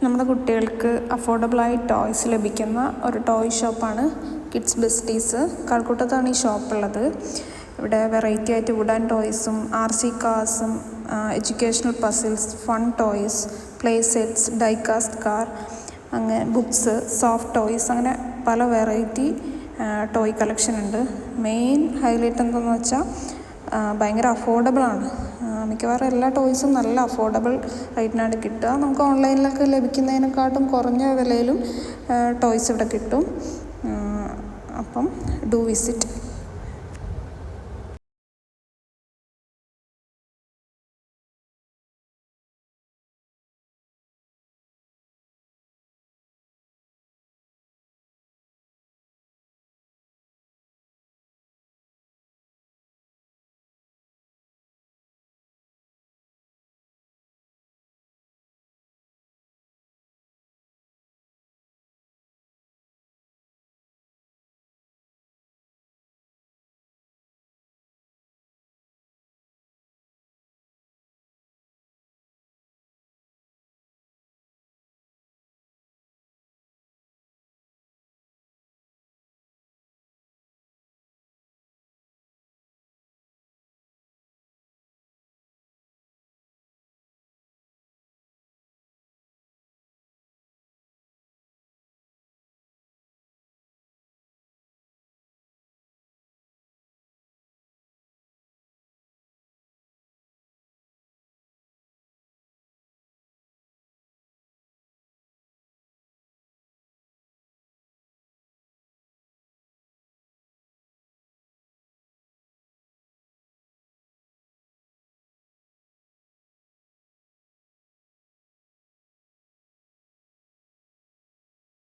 നമ്മുടെ കുട്ടികൾക്ക് അഫോർഡബിളായി ടോയ്സ് ലഭിക്കുന്ന ഒരു ടോയ് ഷോപ്പാണ് കിഡ്സ് ബെസ്റ്റീസ്. കഴക്കൂട്ടത്താണ് ഈ ഷോപ്പുള്ളത്. ഇവിടെ വെറൈറ്റി ആയിട്ട് വുഡൻ ടോയ്സും RC കാർസും educational puzzles, fun toys, play sets, diecast car, അങ്ങനെ ബുക്സ്, സോഫ്റ്റ് ടോയ്സ്, അങ്ങനെ പല വെറൈറ്റി ടോയ് കളക്ഷൻ ഉണ്ട്. മെയിൻ ഹൈലൈറ്റ് എന്താണെന്ന് വെച്ചാൽ ഭയങ്കര അഫോർഡബിളാണ്. മിക്കവാറും എല്ലാ ടോയ്സും നല്ല അഫോർഡബിൾ റേറ്റിനാണ് കിട്ടുക. നമുക്ക് ഓൺലൈനിലൊക്കെ ലഭിക്കുന്നതിനെക്കാട്ടും കുറഞ്ഞ വിലയിലും ടോയ്സ് ഇവിടെ കിട്ടും. അപ്പം ഡു വിസിറ്റ്.